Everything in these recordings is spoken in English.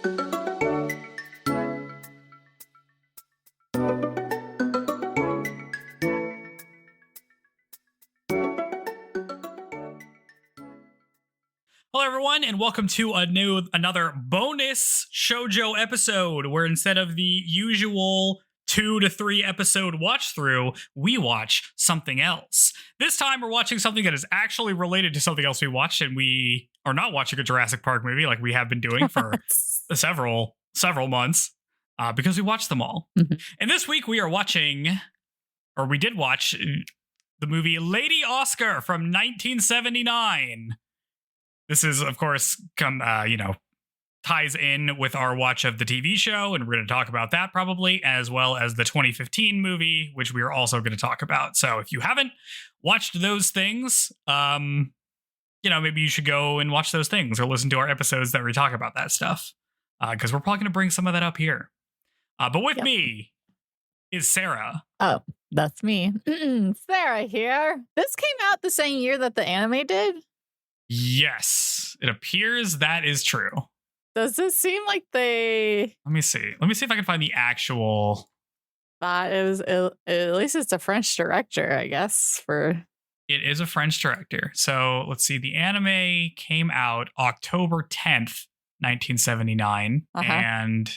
Hello, everyone, and welcome to another bonus shoujo episode where instead of the usual 2 to 3 episode watch through, we watch something else. This time we're watching something that is actually related to something else we watched, and we are not watching a Jurassic Park movie like we have been doing for several months because we watched them all. Mm-hmm. And this week we did watch the movie Lady Oscar from 1979. This is, of course, ties in with our watch of the TV show, and we're going to talk about that probably, as well as the 2015 movie, which we are also going to talk about. So if you haven't watched those things, maybe you should go and watch those things or listen to our episodes that we talk about that stuff, because we're probably going to bring some of that up here. But with me is Sarah. Oh, that's me. Sarah here. This came out the same year that the anime did? Yes, it appears that is true. Does it seem like they... Let me see if I can find the actual... it was at least it's a French director, I guess. It is a French director. So let's see. The anime came out October 10th, 1979. And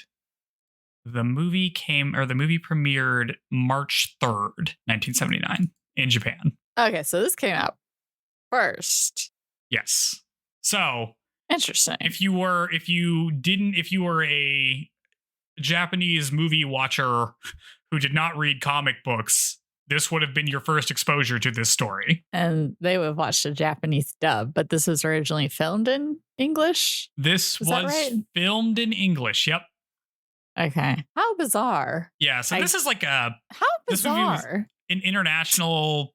the movie premiered March 3rd, 1979 in Japan. Okay, so this came out first. Yes. So interesting. If you were a Japanese movie watcher who did not read comic books, this would have been your first exposure to this story. And they would have watched a Japanese dub, but this was originally filmed in English? This was filmed in English, yep. Okay. How bizarre. Yeah, so this is like How bizarre. This movie was an international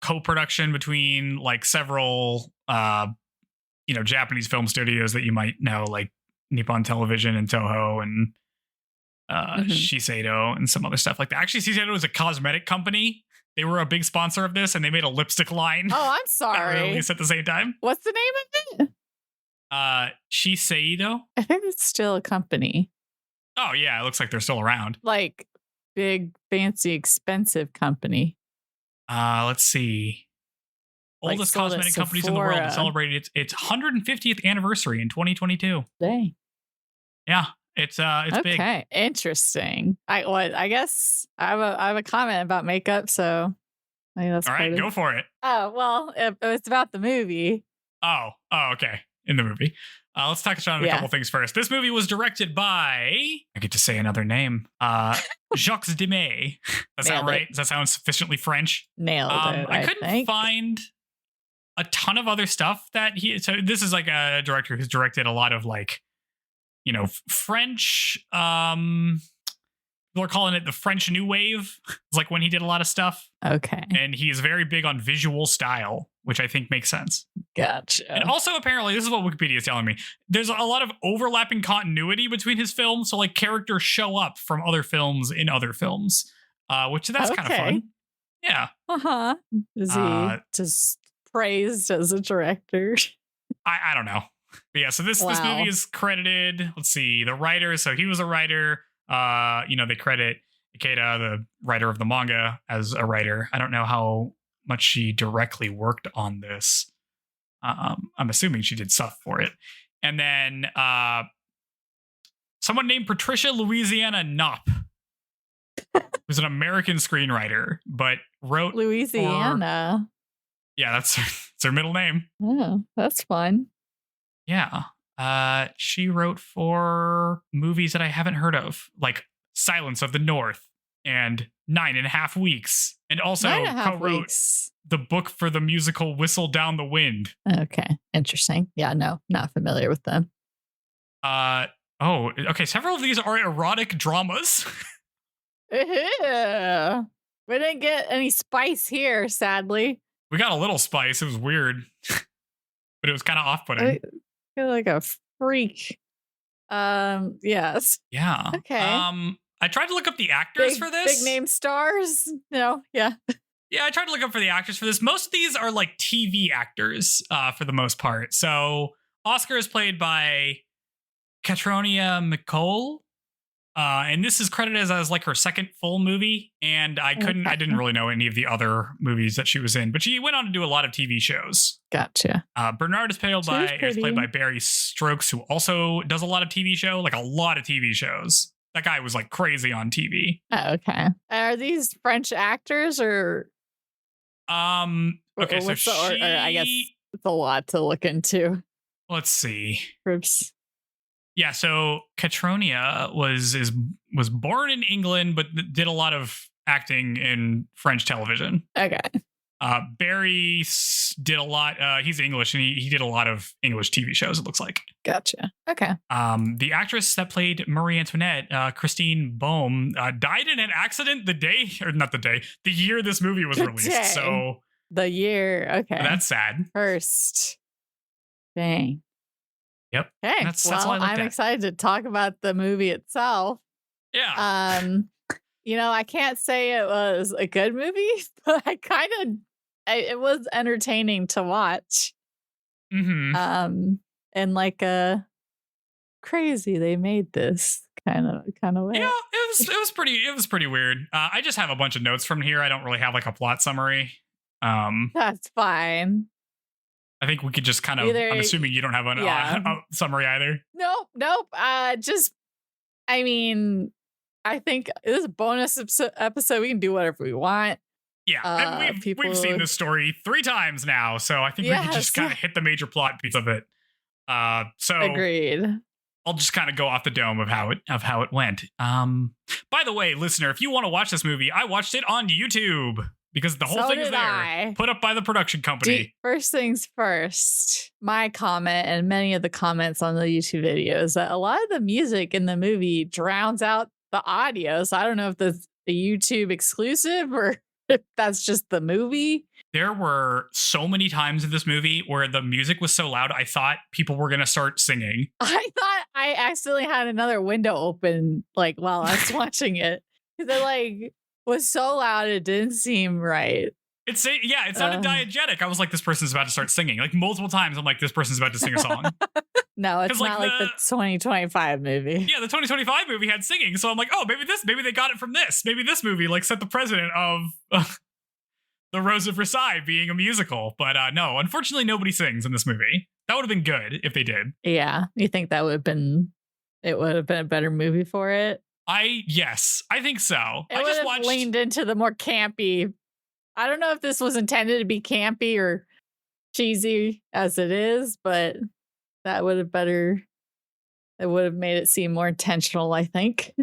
co-production between like several Japanese film studios that you might know, like Nippon Television and Toho and Shiseido and some other stuff like that. Actually, Shiseido is a cosmetic company. They were a big sponsor of this, and they made a lipstick line. Oh, I'm sorry. Released at the same time. What's the name of it? Shiseido. I think it's still a company. Oh yeah, it looks like they're still around. Like big, fancy, expensive company. Let's see. Oldest cosmetic companies in the world celebrated its 150th anniversary in 2022. Dang. Yeah, it's big. Okay, interesting. I guess I have a comment about makeup, so that's all right. Go for it. Oh well, it's about the movie. Oh, okay. In the movie, let's touch on a couple things first. This movie was directed by, I get to say another name, Jacques Demy. Does that sound right? Does that sound sufficiently French? Nailed it. I couldn't find a ton of other stuff that so this is like a director who's directed a lot of like, French, people are calling it the French New Wave. It's like when he did a lot of stuff. Okay. And he is very big on visual style, which I think makes sense. Gotcha. And also, apparently, this is what Wikipedia is telling me. There's a lot of overlapping continuity between his films. So like characters show up from other films in other films, which that's kind of fun. Yeah. Is he just praised as a director? I don't know. But yeah, so this movie is credited. Let's see, the writer. So he was a writer. They credit Ikeda, the writer of the manga, as a writer. I don't know how much she directly worked on this. I'm assuming she did stuff for it. And then someone named Patricia Louisiana Knopp, who's an American screenwriter, but wrote Louisiana. That's her middle name. Oh, that's fun. Yeah. She wrote for movies that I haven't heard of, like Silence of the North and 9.5 Weeks, and also co-wrote the book for the musical Whistle Down the Wind. Okay, interesting. Yeah, no, not familiar with them. Okay. Several of these are erotic dramas. Yeah. We didn't get any spice here, sadly. We got a little spice. It was weird, but it was kind of off-putting. I feel like a freak. Yes. Yeah. Okay. I tried to look up the actors for this. Big name stars. No. Yeah. Yeah, I tried to look up for the actors for this. Most of these are like TV actors for the most part. So Oscar is played by Catronia McCall. And this is credited as like her second full movie. And I didn't really know any of the other movies that she was in, but she went on to do a lot of TV shows. Gotcha. Bernard is played by Barry Stokes, who also does a lot of TV shows. That guy was like crazy on TV. Oh, okay. Are these French actors or? Okay, so I guess it's a lot to look into. Let's see. Oops. Yeah, so Catronia was born in England, but did a lot of acting in French television. Okay. Barry did a lot. He's English, and he did a lot of English TV shows, it looks like. Gotcha. Okay. The actress that played Marie Antoinette, Christine Bohm, died in an accident the year this movie was released. So the year. Okay. That's sad. First. Dang. Yep. Okay. That's all I looked I'm at. excited to talk about the movie itself. Yeah. I can't say it was a good movie, but it was entertaining to watch. Mm-hmm. And like a crazy they made this kind of way. Yeah, it was pretty weird. I just have a bunch of notes from here. I don't really have like a plot summary. That's fine. I think we could just kind of. I'm assuming you don't have a summary either. Nope. I think this is a bonus episode. We can do whatever we want. Yeah, and we've seen this story 3 times now, so I think we can just kind of hit the major plot piece of it. So agreed. I'll just kind of go off the dome of how it went. By the way, listener, if you want to watch this movie, I watched it on YouTube. Because the whole thing is there, put up by the production company. First things first, my comment and many of the comments on the YouTube videos that a lot of the music in the movie drowns out the audio. So I don't know if that's a YouTube exclusive or if that's just the movie. There were so many times in this movie where the music was so loud, I thought people were going to start singing. I thought I accidentally had another window open like while I was watching it. Because it was so loud it didn't seem right. It sounded diegetic. I was like, this person's about to start singing. Like multiple times, I'm like, this person's about to sing a song. No, it's not like the 2025 movie. Yeah, the 2025 movie had singing. So I'm like, oh, maybe they got it from this. Maybe this movie set the precedent of The Rose of Versailles being a musical. But no, unfortunately, nobody sings in this movie. That would have been good if they did. Yeah, you think it would have been a better movie for it? Yes, I think so. I just leaned into the more campy. I don't know if this was intended to be campy or cheesy as it is, but that would have it would have made it seem more intentional, I think.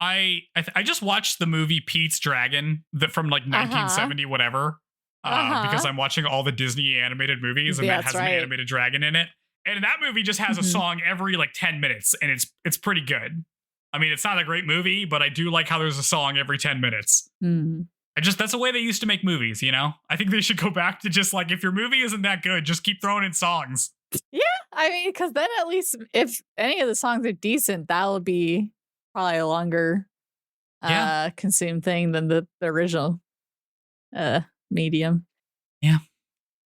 I just watched the movie Pete's Dragon from like 1970 whatever, because I'm watching all the Disney animated movies and that has an animated dragon in it. And that movie just has a song every like 10 minutes and it's pretty good. I mean, it's not a great movie, but I do like how there's a song every 10 minutes. That's the way they used to make movies, you know? I think they should go back to just like, if your movie isn't that good, just keep throwing in songs. Yeah, I mean, because then at least if any of the songs are decent, that'll be probably a longer consumed thing than the original medium. Yeah.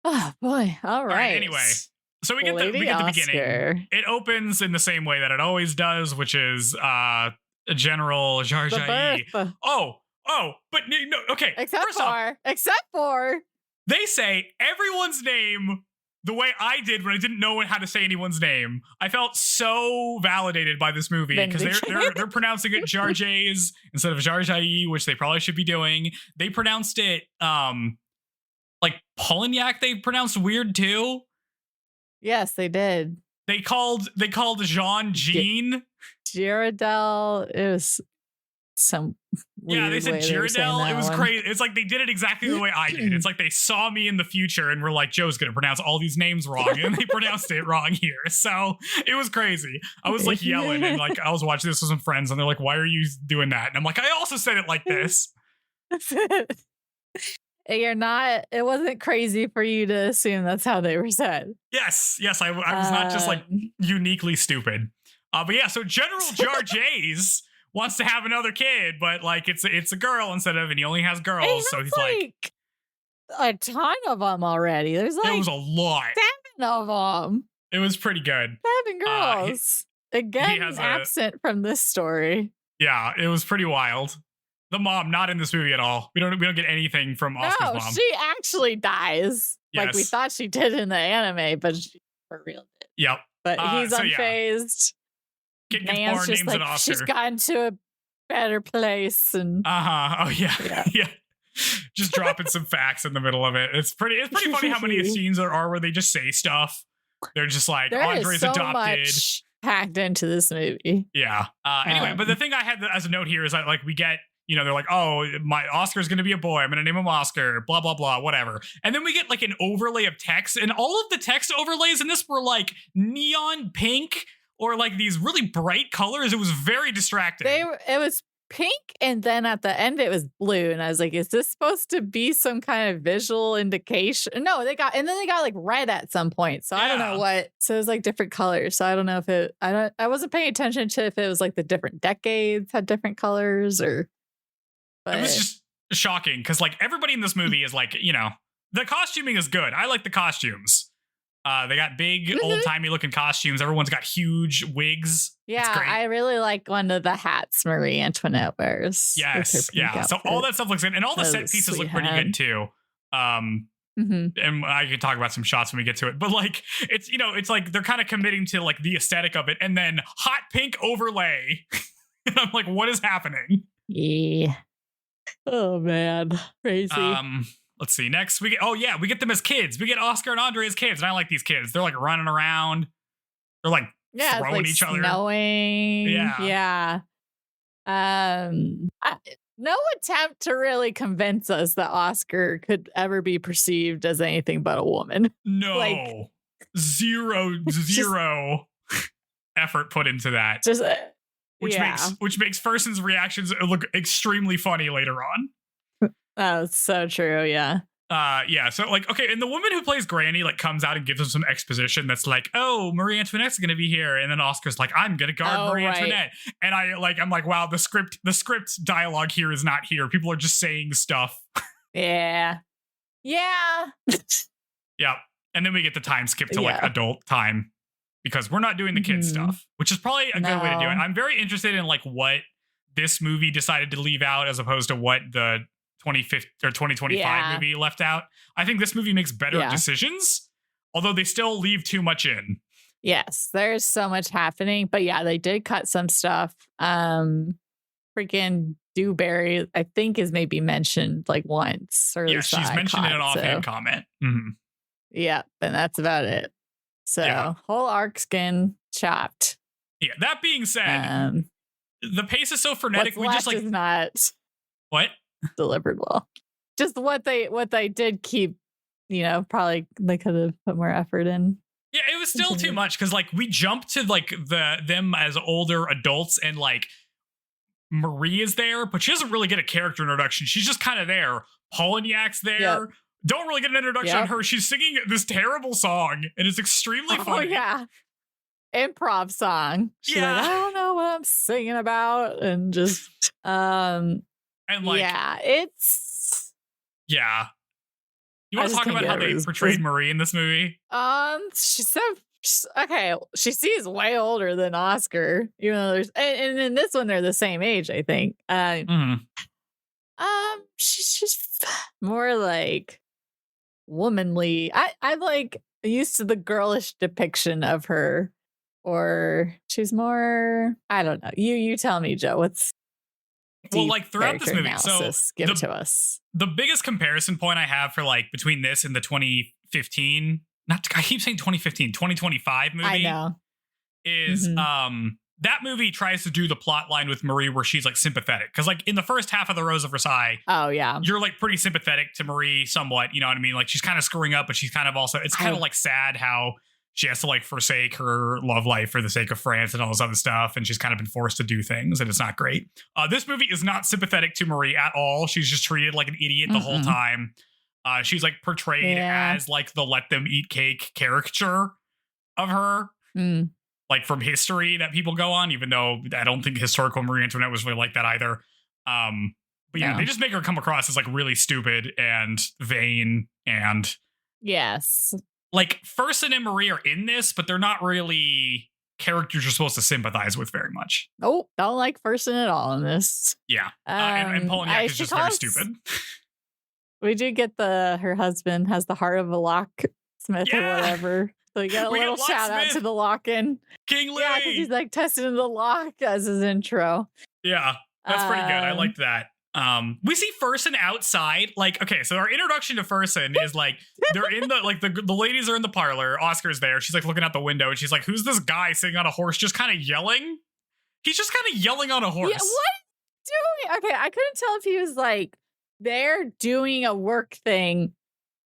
Oh, boy. All right. Anyway. So we get the beginning. It opens in the same way that it always does, which is General Jar Jar. But no, okay. Except for they say everyone's name the way I did when I didn't know how to say anyone's name. I felt so validated by this movie because they're pronouncing it Jar J's instead of Jar Jar, which they probably should be doing. They pronounced it like Polignac. They pronounced weird too. Yes, they did. They called Jean Jean. Girardel. It was some weird they said Girardel. It was crazy. It's like they did it exactly the way I did. It's like they saw me in the future and were like, Joe's gonna pronounce all these names wrong, and they pronounced it wrong here. So it was crazy. I was like yelling, and like I was watching this with some friends, and they're like, "Why are you doing that?" And I'm like, "I also said it like this." It wasn't crazy for you to assume that's how they were said. Yes, I was not just like uniquely stupid. But yeah, so General Jar J's wants to have another kid, but like it's a girl and he only has girls, so he's like a ton of them already. There's like it was a lot. 7 of them. It was pretty good. 7 girls. Again, has absent from this story. Yeah, it was pretty wild. The mom not in this movie at all. We don't get anything from Oscar's No, mom. she actually dies. Like we Yes. thought she did in the anime, but she for real did. Yep. But he's so yeah. unfazed. Kid gets Man's born, just names like, an Oscar. she's gotten to a better place, and Oh yeah. Yeah. Yeah. Just dropping some facts in the middle of it. It's pretty funny how many scenes there are where they just say stuff. They're just like, there is Andre's so adopted. much packed into this movie. Yeah. Anyway, but the thing I had as a note here is that like we get, they're like, oh, my Oscar's going to be a boy. I'm going to name him Oscar, blah, blah, blah, whatever. And then we get like an overlay of text, and all of the text overlays in this were like neon pink or like these really bright colors. It was very distracting. It was pink, and then at the end it was blue, and I was like, is this supposed to be some kind of visual indication? No, they got like red at some point, so I don't know what. So it was like different colors, so I don't know if I wasn't paying attention to if it was like the different decades had different colors, or but it was just shocking because like everybody in this movie is like, the costuming is good. I like the costumes. They got big old-timey looking costumes. Everyone's got huge wigs. Yeah, it's great. I really like one of the hats Marie Antoinette wears. Yes, yeah. So all that stuff looks good, and all the set pieces look pretty good too. And I can talk about some shots when we get to it, but like it's it's like they're kind of committing to like the aesthetic of it, and then hot pink overlay. And I'm like, what is happening? Yeah. Oh man, crazy. Let's see. Next, we get them as kids. We get Oscar and Andre as kids, and I like these kids. They're like running around. They're like throwing like each other. Snowing. Yeah. No attempt to really convince us that Oscar could ever be perceived as anything but a woman. No, like, zero effort put into that. Just which makes Furson's reactions look extremely funny later on. Oh, so true. Yeah. So like, okay, and the woman who plays Granny like comes out and gives him some exposition that's like, oh, Marie Antoinette's gonna be here, and then Oscar's like, I'm gonna guard Marie Antoinette, and I'm like, wow, the script dialogue here is not here. People are just saying stuff. Yeah. Yeah, and then we get the time skip to like adult time because we're not doing the kid stuff, which is probably a good way to do it. I'm very interested in like what this movie decided to leave out as opposed to what the 2025 movie left out. I think this movie makes better decisions, although they still leave too much in. Yes, there's so much happening, but yeah, they did cut some stuff. Freaking Dewberry, I think, is maybe mentioned like once. Or yeah, she's mentioned in an offhand comment. Mm-hmm. Yeah, and that's about it. So whole arc's getting chopped. Yeah. That being said, the pace is so frenetic. We just like is not what delivered well. Just what they did keep. Probably they could have put more effort in. Yeah, it was still too much because like we jumped to like them as older adults, and like Marie is there, but she doesn't really get a character introduction. She's just kind of there. Polignac's there. Yep. Don't really get an introduction on her. She's singing this terrible song, and it's extremely funny. Oh yeah, improv song. She's like, I don't know what I'm singing about, and just and like it's You want to talk about how they portrayed Marie in this movie? She's so okay. She seems way older than Oscar, even though there's and in this one they're the same age, I think. She's just more like womanly. I like used to the girlish depiction of her, or she's more. I don't know. You tell me, Joe. What's like throughout this movie? So give it to us. The biggest comparison point I have for like between this and the 2015, I keep saying 2025 movie. I know. Is that movie tries to do the plot line with Marie where she's like sympathetic. Because like in the first half of The Rose of Versailles, you're like pretty sympathetic to Marie somewhat. You know what I mean? Like she's kind of screwing up, but she's kind of also, it's kind of like sad how she has to like forsake her love life for the sake of France and all this other stuff. And she's kind of been forced to do things, and it's not great. This movie is not sympathetic to Marie at all. She's just treated like an idiot the whole time. She's like portrayed as like the let them eat cake caricature of her. Like from history that people go on, even though I don't think historical Marie Antoinette was really like that either. But they just make her come across as like really stupid and vain, and yes, like Furson and Marie are in this, but they're not really characters you're supposed to sympathize with very much. Nope, don't like Fersen at all in this. Yeah. And Polniak is just very stupid. We do get her husband has the heart of a locksmith or whatever. So we get a little shout out to the lock-in. King Louis! Yeah, because he's like testing the lock as his intro. Yeah, that's pretty good. I liked that. We see Fersen outside. Like, okay, so our introduction to Fersen is like they're in the ladies are in the parlor. Oscar's there. She's like looking out the window and she's like, "Who's this guy sitting on a horse just kind of yelling?" He's just kind of yelling on a horse. Yeah, what? Okay, I couldn't tell if he was like they're doing a work thing,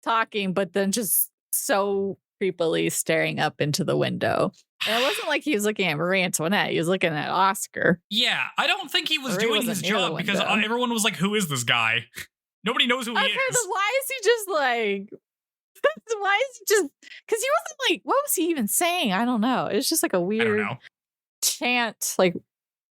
talking, but then just so creepily staring up into the window. And it wasn't like he was looking at Marie Antoinette. He was looking at Oscar. Yeah, I don't think he was doing his job because everyone was like, "Who is this guy?" Nobody knows who he is. Then why is he just like? Why is he just? Because he wasn't like. What was he even saying? I don't know. It was just like a weird chant, like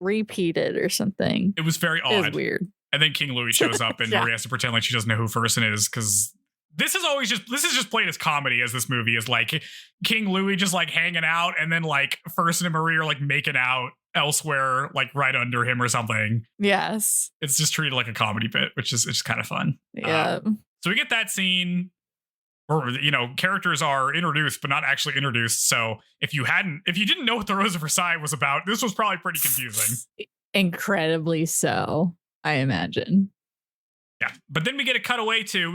repeated or something. It was very odd. It was weird. And then King Louis shows up and Marie has to pretend like she doesn't know who Fersen is because this is just played as comedy as this movie is like King Louis just like hanging out and then like Fersen and Marie are like making out elsewhere, like right under him or something. Yes. It's just treated like a comedy bit, which is it's kind of fun. Yeah. So we get that scene where, characters are introduced, but not actually introduced. So if you didn't know what the Rose of Versailles was about, this was probably pretty confusing. Incredibly so, I imagine. Yeah, but then we get a cutaway to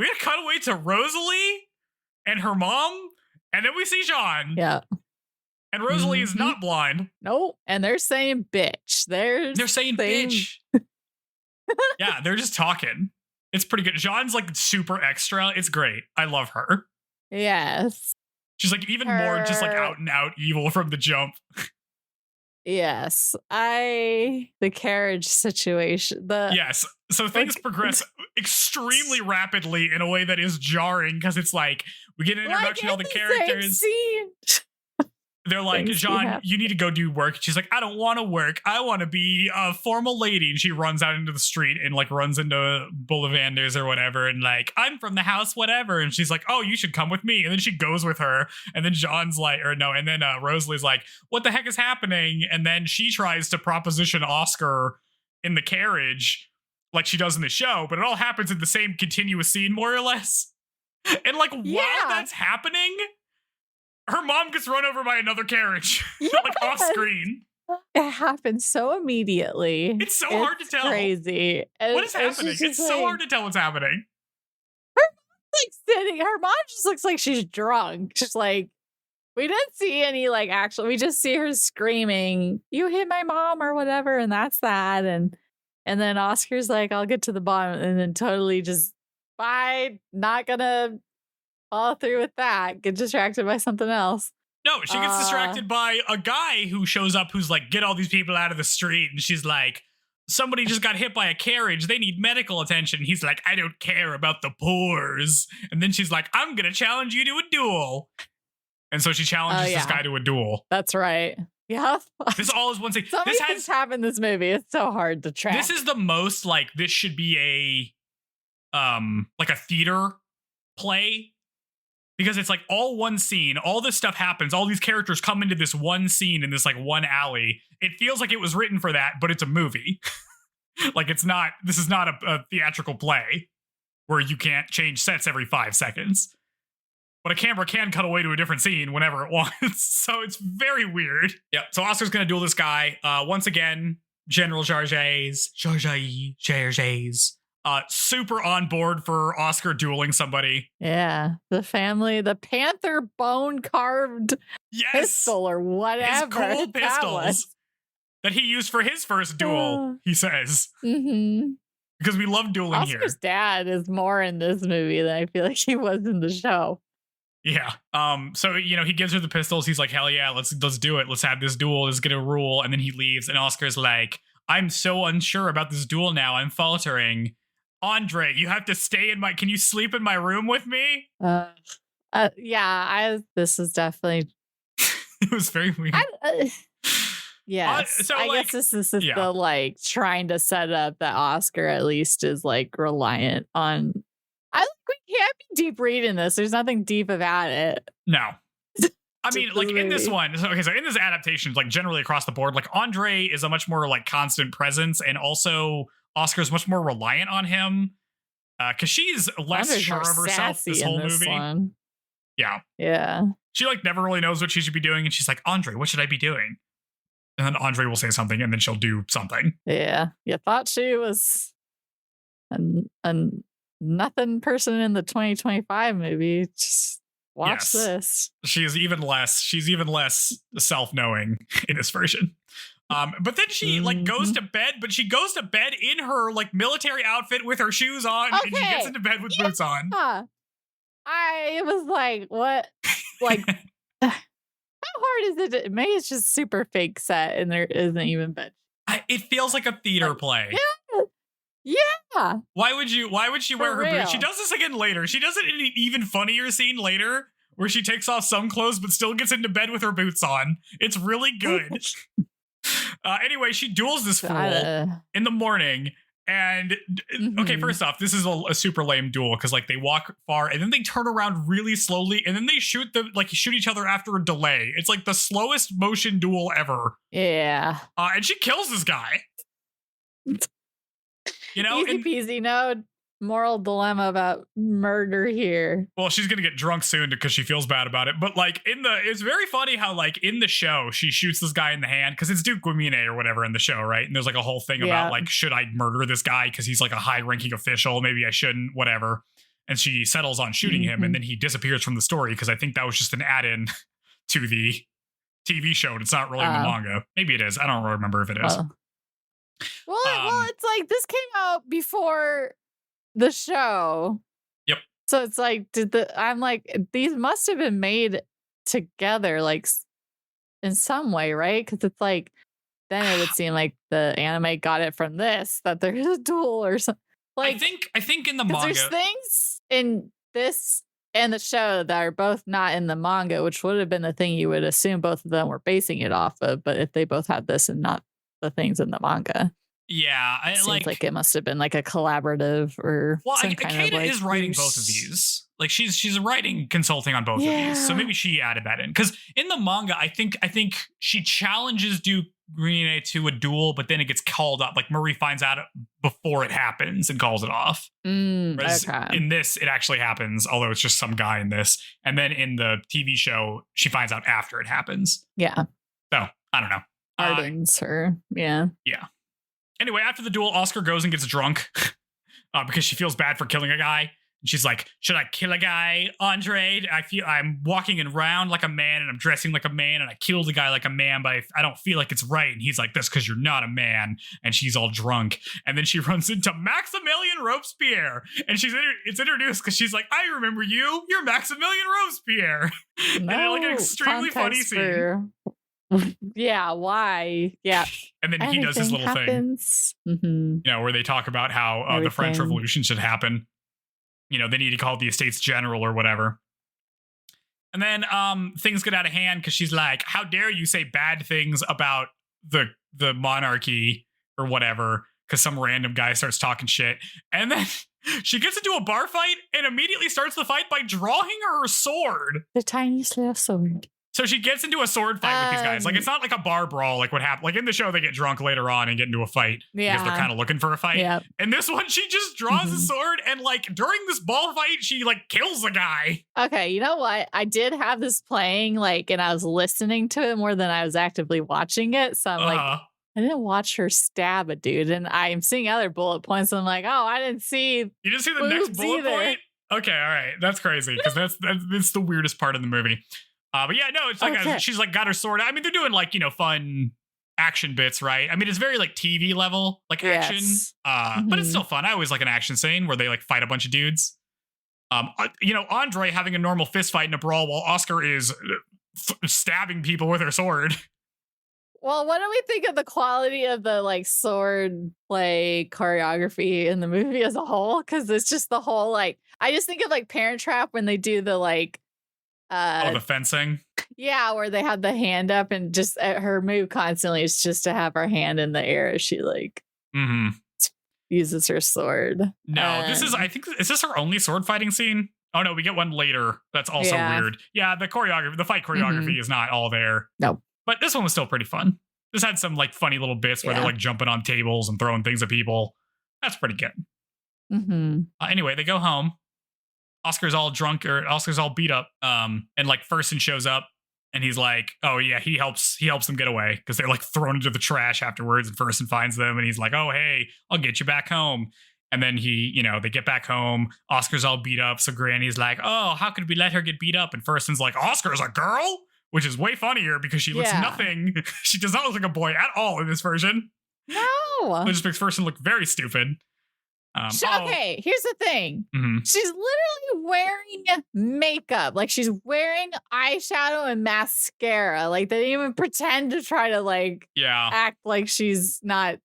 Rosalie and her mom, and then we see Jean. Yeah, and Rosalie is not blind. Nope, and they're saying bitch. They're saying bitch. Yeah, they're just talking. It's pretty good. Jean's like super extra. It's great. I love her. Yes, she's like even more just like out and out evil from the jump. Yes, the carriage situation. Yes, so things progress extremely rapidly in a way that is jarring because it's like we get an introduction to all the characters. They're like, Jean, you need to go do work. She's like, I don't want to work. I want to be a formal lady. And she runs out into the street and like runs into Bollivanders or whatever. And like, I'm from the house, whatever. And she's like, oh, you should come with me. And then she goes with her. And then Jean's like, and then Rosalie's like, what the heck is happening? And then she tries to proposition Oscar in the carriage like she does in the show. But it all happens in the same continuous scene, more or less. And like, while that's happening, her mom gets run over by another carriage, like off screen. It happens so immediately. It's so hard to tell. Crazy. What is happening? It's so hard to tell what's happening. Her mom just looks like she's drunk. She's like, we didn't see any like actual. We just see her screaming, "You hit my mom" or whatever, and that's that. And then Oscar's like, "I'll get to the bottom," and then totally just, bye, not gonna follow through with that. Get distracted by something else. No, she gets distracted by a guy who shows up who's like, get all these people out of the street. And she's like, somebody just got hit by a carriage. They need medical attention. He's like, I don't care about the pores. And then she's like, I'm going to challenge you to a duel. And so she challenges this guy to a duel. That's right. Yeah. This all is one thing. So many things happen in this movie. It's so hard to track. This is the most like, this should be like a theater play. Because it's like all one scene, all this stuff happens, all these characters come into this one scene in this like one alley. It feels like it was written for that, but it's a movie. Like this is not a theatrical play where you can't change sets every 5 seconds. But a camera can cut away to a different scene whenever it wants. So it's very weird. Yeah. So Oscar's going to duel this guy. Once again, General Jarges. Super on board for Oscar dueling somebody. Yeah, the family, the Panther bone carved pistol or whatever. His cool pistols that he used for his first duel, he says. Mm-hmm. Because we love dueling here. Oscar's dad is more in this movie than I feel like he was in the show. Yeah. So, he gives her the pistols. He's like, hell yeah, let's do it. Let's have this duel. Let's get a rule. And then he leaves. And Oscar's like, I'm so unsure about this duel now. I'm faltering. Andre, you have to stay can you sleep in my room with me? This is definitely. It was very weird. Yes. I guess this is the like trying to set up that Oscar at least is like reliant on. We can't be deep reading this. There's nothing deep about it. No. I mean, like in this one, so in this adaptation, like generally across the board, like Andre is a much more like constant presence, and also Oscar's much more reliant on him because she's less Andre's sure more of herself sassy this in whole this movie. one. Yeah. She like never really knows what she should be doing, and she's like, Andre, what should I be doing? And then Andre will say something, and then she'll do something. Yeah. You thought she was a nothing person in the 2025 movie. Just watch this. She's even less self-knowing in this version. But then she like goes to bed, but she goes to bed in her like military outfit with her shoes on, and she gets into bed with boots on. I was like, what? Like, how hard is it? Maybe it's just super fake set and there isn't even bed. It feels like a theater play. Yeah. Why would she wear her boots? She does this again later. She does it in an even funnier scene later where she takes off some clothes but still gets into bed with her boots on. It's really good. Anyway, she duels this fool in the morning. And okay, first off, this is a super lame duel because like they walk far and then they turn around really slowly and then they shoot each other after a delay. It's like the slowest motion duel ever. Yeah. And she kills this guy. Easy peasy, no moral dilemma about murder here. Well, she's gonna get drunk soon because she feels bad about it. But like it's very funny how like in the show she shoots this guy in the hand because it's Duke Guimine or whatever in the show, right? And there's like a whole thing about like, should I murder this guy because he's like a high-ranking official? Maybe I shouldn't. Whatever. And she settles on shooting him, and then he disappears from the story because I think that was just an add-in to the TV show, and it's not really in the manga. Maybe it is. I don't remember if it is. Well, it's like this came out before the show. Yep. So it's like, I'm like, these must have been made together, like in some way, right? Because it's like, then it would seem like the anime got it from this, that there's a duel or something. Like, I think in the manga, there's things in this and the show that are both not in the manga, which would have been the thing you would assume both of them were basing it off of. But if they both had this and not the things in the manga. Yeah, it seems like it must have been like a collaborative or some kind Akeda of like is writing both of these. Like she's writing consulting on both of these, so maybe she added that in because in the manga, I think she challenges Duke Guimine to a duel, but then it gets called up. Like Murray finds out before it happens and calls it off. Whereas in this, it actually happens, although it's just some guy in this. And then in the TV show, she finds out after it happens. Yeah. So I don't know. Pardons her. Yeah. Yeah. Anyway, after the duel, Oscar goes and gets drunk because she feels bad for killing a guy. And she's like, should I kill a guy, Andre? I feel I'm walking around like a man and I'm dressing like a man and I killed a guy like a man, but I don't feel like it's right. And he's like, that's because you're not a man. And she's all drunk. And then she runs into Maximilian Robespierre. And it's introduced because she's like, I remember you. You're Maximilian Robespierre. And like an extremely funny scene. Yeah, why? Yeah. And then he does his little thing, where they talk about how the French Revolution should happen. They need to call it the Estates General or whatever. And then things get out of hand because she's like, how dare you say bad things about the monarchy or whatever, because some random guy starts talking shit. And then she gets into a bar fight and immediately starts the fight by drawing her sword. The tiniest little sword. So she gets into a sword fight with these guys. Like, it's not like a bar brawl, like what happened. Like in the show, they get drunk later on and get into a fight because they're kind of looking for a fight. Yep. And this one, she just draws a sword and like during this ball fight, she like kills a guy. Okay, you know what? I did have this playing like, and I was listening to it more than I was actively watching it. So I'm like, I didn't watch her stab a dude, and I'm seeing other bullet points. And I'm like, oh, I didn't see. You didn't see the next bullet point? Okay, all right, that's crazy because that's the weirdest part of the movie. But yeah, no, it's like she's like got her sword. I mean, they're doing like fun action bits, right? I mean, it's very like TV level like action, but it's still fun. I always like an action scene where they like fight a bunch of dudes. Andre having a normal fist fight in a brawl while Oscar is stabbing people with her sword. Well, what do we think of the quality of the like sword play choreography in the movie as a whole? Because it's just the whole like, I just think of like Parent Trap when they do the like, the fencing. Yeah, where they have the hand up and just her move constantly is just to have her hand in the air as she like uses her sword. No, is this her only sword fighting scene? Oh no, we get one later. That's also weird. Yeah, the fight choreography is not all there. No. But this one was still pretty fun. This had some like funny little bits where they're like jumping on tables and throwing things at people. That's pretty good. Anyway, they go home. Oscar's all drunk, or Oscar's all beat up. And like Furson shows up and he's like, oh yeah, he helps them get away because they're like thrown into the trash afterwards, and Furson finds them and he's like, oh hey, I'll get you back home. And then they get back home. Oscar's all beat up. So Granny's like, oh, how could we let her get beat up? And Furson's like, Oscar's a girl? Which is way funnier because she looks nothing. She does not look like a boy at all in this version. No. It just makes Furson look very stupid. Okay, here's the thing. She's literally wearing makeup. Like, she's wearing eyeshadow and mascara. Like, they didn't even pretend to try to, like, act like she's not,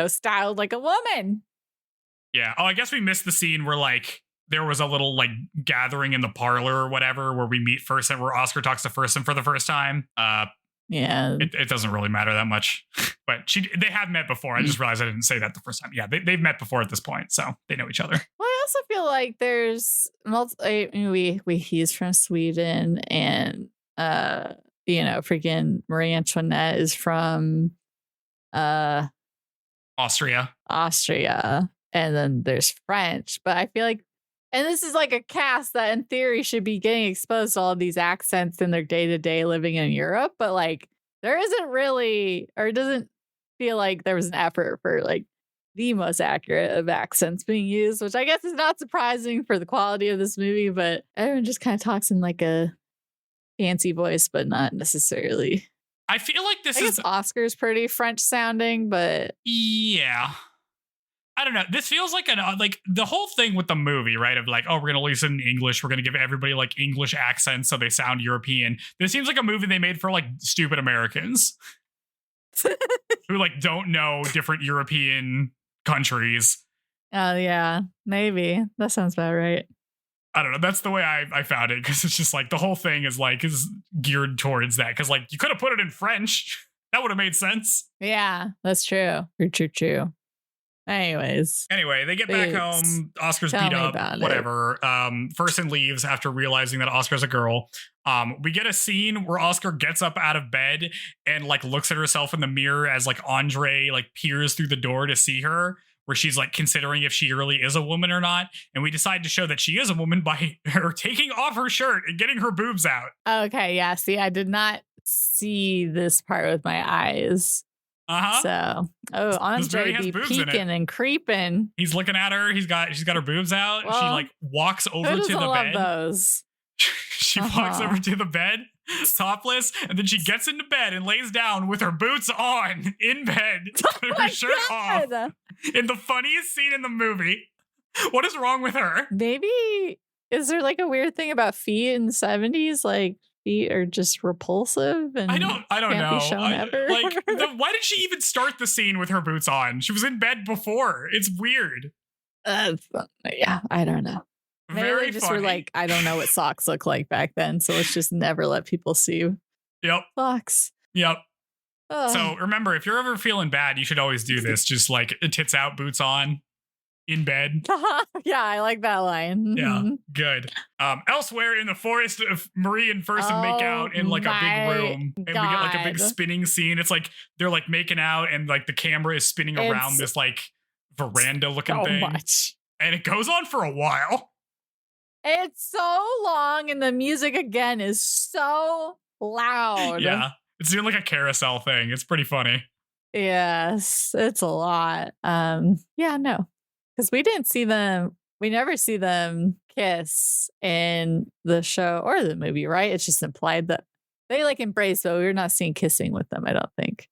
styled like a woman. Yeah. Oh, I guess we missed the scene where, like, there was a little, like, gathering in the parlor or whatever where we meet Furson, where Oscar talks to Furson for the first time. Yeah. It doesn't really matter that much. But they have met before. I just realized I didn't say that the first time. Yeah, they've met before at this point, so they know each other. Well, I also feel like there's he's from Sweden, and freaking Marie Antoinette is from Austria. And then there's French. But I feel like, and this is like a cast that in theory should be getting exposed to all these accents in their day-to-day living in Europe. But like, there isn't really, or it doesn't feel like there was an effort for like the most accurate of accents being used, which I guess is not surprising for the quality of this movie. But everyone just kind of talks in like a fancy voice, but not necessarily. I feel like I guess Oscar's pretty French sounding, but yeah. I don't know. This feels like the whole thing with the movie, right? Of like, oh, we're going to listen in English. We're going to give everybody like English accents so they sound European. This seems like a movie they made for like stupid Americans who like don't know different European countries. Oh, yeah, maybe. That sounds about right. I don't know. That's the way I found it, because it's just like the whole thing is geared towards that. Because like you could have put it in French. That would have made sense. Yeah, that's true. True. Anyway, they get back home. Oscar's beat up. Whatever. Furson leaves after realizing that Oscar's a girl. We get a scene where Oscar gets up out of bed and like looks at herself in the mirror as like Andre like peers through the door to see her, where she's like considering if she really is a woman or not. And we decide to show that she is a woman by her taking off her shirt and getting her boobs out. Okay, yeah. See, I did not see this part with my eyes. So, Andre be peeking and creeping. He's looking at her. She's got her boobs out. Well, she like walks over to the bed. Those? She walks over to the bed, topless, and then she gets into bed and lays down with her boots on in bed, her shirt off. In the funniest scene in the movie. What is wrong with her? Maybe is there like a weird thing about feet in the 70s? Like, feet are just repulsive and I don't know. Be shown ever. Why did she even start the scene with her boots on? She was in bed before. It's weird. Yeah, I don't know. Maybe Very they just funny. were like, I don't know what socks look like back then, so let's just never let people see socks. Yep. So remember, if you're ever feeling bad, you should always do this. Just like tits out, boots on. In bed. Yeah, I like that line. Yeah, good. Elsewhere in the forest, Marie and Furson make out in like a big room, and we get like a big spinning scene. It's like they're like making out, and like the camera is spinning around this like veranda looking thing, and it goes on for a while. It's so long, and the music again is so loud. Yeah, it's doing like a carousel thing. It's pretty funny. Yes, it's a lot. Yeah, no. Because we never see them kiss in the show or the movie, right? It's just implied that they like embrace, but we're not seeing kissing with them, I don't think.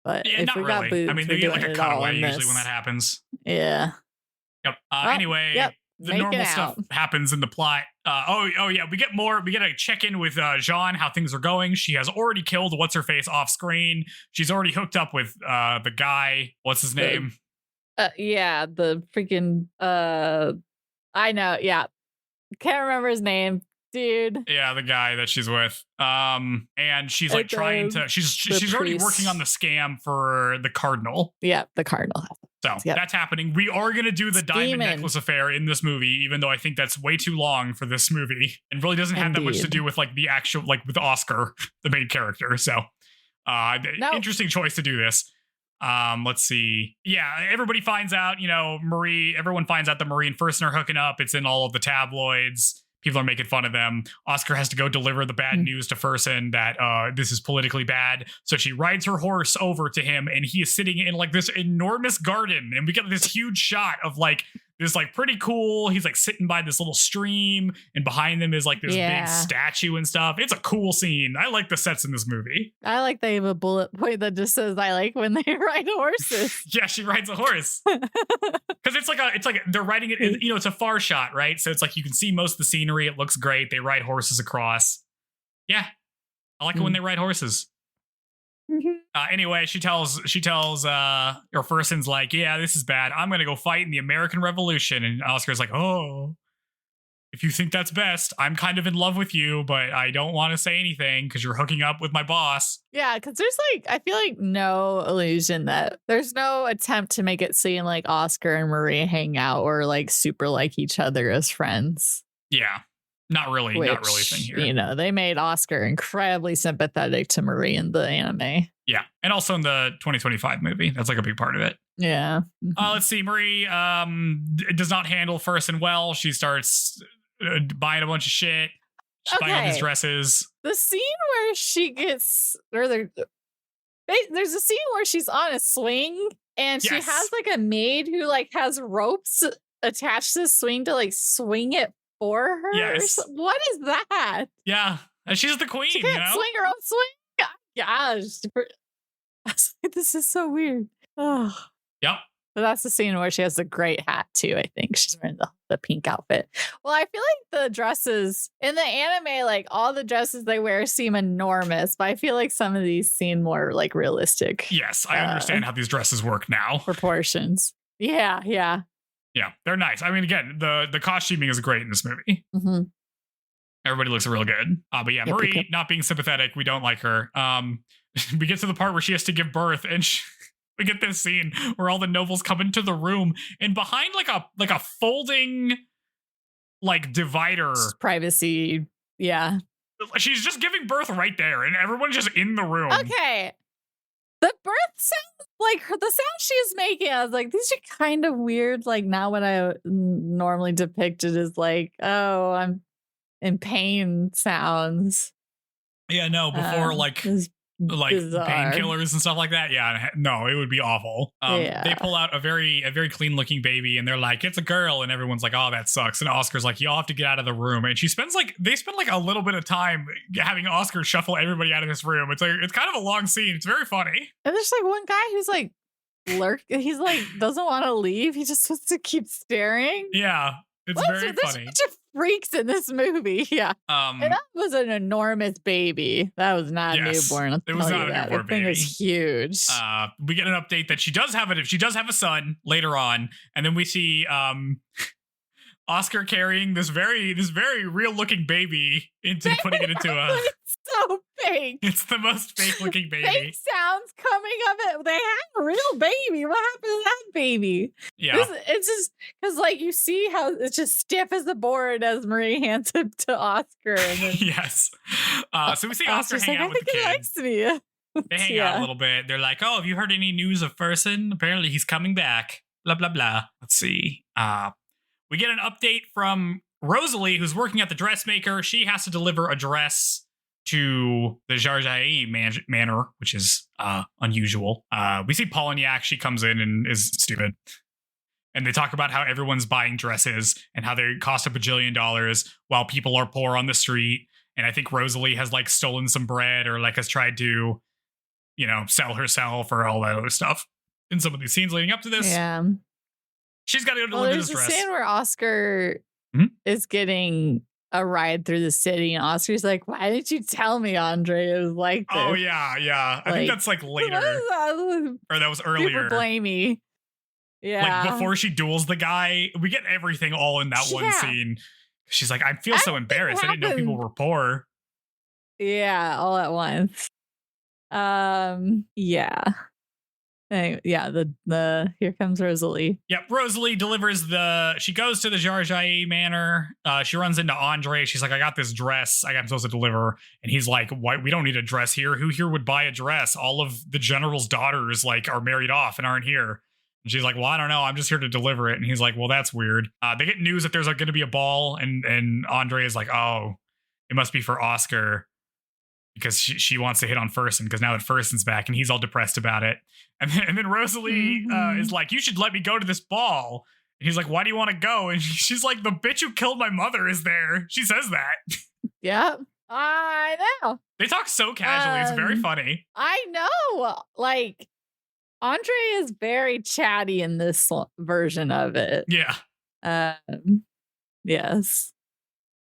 But yeah, if not we really. got boobs, I mean, they get like a cutaway usually when that happens. Yeah. Yep. Anyway, the normal stuff happens in the plot. Yeah, we get a check-in with Jean, how things are going. She has already killed what's-her-face off screen. She's already hooked up with the guy. What's his name? Yeah, the freaking I know, yeah. Can't remember his name, dude. Yeah, the guy that she's with. And she's like trying to she's already working on the scam for the Cardinal. Yeah, the Cardinal. So that's happening. We are going to do the diamond necklace affair in this movie, even though I think that's way too long for this movie and really doesn't have that much to do with like the actual, like with Oscar, the main character. So interesting choice to do this. Let's see. Yeah, everybody finds out, everyone finds out that Marie and Fersen are hooking up. It's in all of the tabloids. People are making fun of them. Oscar has to go deliver the bad news to Fersen that this is politically bad. So she rides her horse over to him, and he is sitting in like this enormous garden. And we get this huge shot of like this like pretty cool. He's like sitting by this little stream, and behind them is like this big statue and stuff. It's a cool scene. I like the sets in this movie. I like they have a bullet point that just says I like when they ride horses. Yeah, she rides a horse. Because it's like they're riding it, it's a far shot, right? So it's like you can see most of the scenery. It looks great. They ride horses across. Yeah. I like it when they ride horses. Anyway, she tells or Fersen's like, yeah, this is bad. I'm gonna go fight in the American Revolution. And Oscar's like, oh, if you think that's best, I'm kind of in love with you, but I don't want to say anything because you're hooking up with my boss. Yeah, because there's like, I feel like no illusion that there's no attempt to make it seem like Oscar and Marie hang out or like super like each other as friends. Yeah. Not really a thing here. They made Oscar incredibly sympathetic to Marie in the anime. Yeah. And also in the 2025 movie. That's like a big part of it. Yeah. Let's see. Marie does not handle Fersen well. She starts buying a bunch of shit. She's buying all these dresses. The scene where she gets, there's a scene where she's on a swing and she has like a maid who like has ropes attached to the swing to like swing it for her. Yes. What is that? Yeah. And she's the queen, she can't swing her own swing. Gosh. I was like, this is so weird. Oh. Yep. But that's the scene where she has the great hat too. I think she's wearing the pink outfit. Well, I feel like the dresses in the anime, like all the dresses they wear seem enormous, but I feel like some of these seem more like realistic. Yes, I understand how these dresses work now. Proportions. Yeah. Yeah, they're nice. I mean, again, the costuming is great in this movie. Mm-hmm. Everybody looks real good. But yeah, Marie not being sympathetic, we don't like her. We get to the part where she has to give birth, and we get this scene where all the nobles come into the room, and behind like a folding like divider, privacy. Yeah, she's just giving birth right there, and everyone's just in the room. Okay. The birth sound, like the sound she's making, I was like, these are kind of weird. Like now what I normally depicted is like, oh, I'm in pain sounds. Yeah, no, before like painkillers and stuff like that. Yeah, no, it would be awful. They pull out a very clean looking baby, and they're like, it's a girl, and everyone's like, oh, that sucks. And Oscar's like, y'all have to get out of the room. And they spend like a little bit of time having Oscar shuffle everybody out of this room. It's kind of a long scene. It's very funny. And there's like one guy who's like he's like doesn't want to leave. He just wants to keep staring. Yeah. It's very funny. There's a bunch of freaks in this movie. Yeah. And that was an enormous baby. That was not a newborn. It was not a newborn baby. It was huge. We get an update that she does have a son later on, and then we see Oscar carrying this very real looking baby putting it into a. It's so fake. It's the most fake looking baby. Fake sounds coming of it. They have a real baby. What happened to that baby? Yeah, it's just because like you see how it's just stiff as a board as Marie hands it to Oscar. And then, yes. So we see Oscar hang out with the kids. I think he likes me. They hang out a little bit. They're like, "Oh, have you heard any news of Fersen? Apparently, he's coming back." Blah blah blah. Let's see. We get an update from Rosalie, who's working at the dressmaker. She has to deliver a dress to the Jarjaei manor, which is unusual. We see Polignac. She comes in and is stupid. And they talk about how everyone's buying dresses and how they cost $1 bajillion while people are poor on the street. And I think Rosalie has like stolen some bread or like has tried to, sell herself or all that other stuff in some of these scenes leading up to this. Yeah. She's got to go deliver this dress. There's a scene where Oscar is getting a ride through the city, and Oscar's like, "Why didn't you tell me, Andre? It was like this." Oh yeah. I think that's like later, or that was earlier. Super blamey. Yeah, like before she duels the guy, we get everything all in that one scene. She's like, "I feel so embarrassed. I didn't know people were poor." Yeah, all at once. Yeah. Yeah, the here comes Rosalie. Yep, Rosalie delivers she goes to the Jar Jai Manor. She runs into Andre. She's like, I got this dress I'm supposed to deliver. And he's like, why? We don't need a dress here. Who here would buy a dress? All of the general's daughters like are married off and aren't here. And she's like, well, I don't know. I'm just here to deliver it. And he's like, well, that's weird. They get news that there's going to be a ball. And Andre is like, oh, it must be for Oscar. Because she wants to hit on Fersen because now that Fersen's back and he's all depressed about it. And then Rosalie is like, you should let me go to this ball. And he's like, why do you want to go? And she's like, the bitch who killed my mother is there. She says that. Yeah, I know. They talk so casually. It's very funny. I know. Like, Andre is very chatty in this version of it. Yeah. Yes.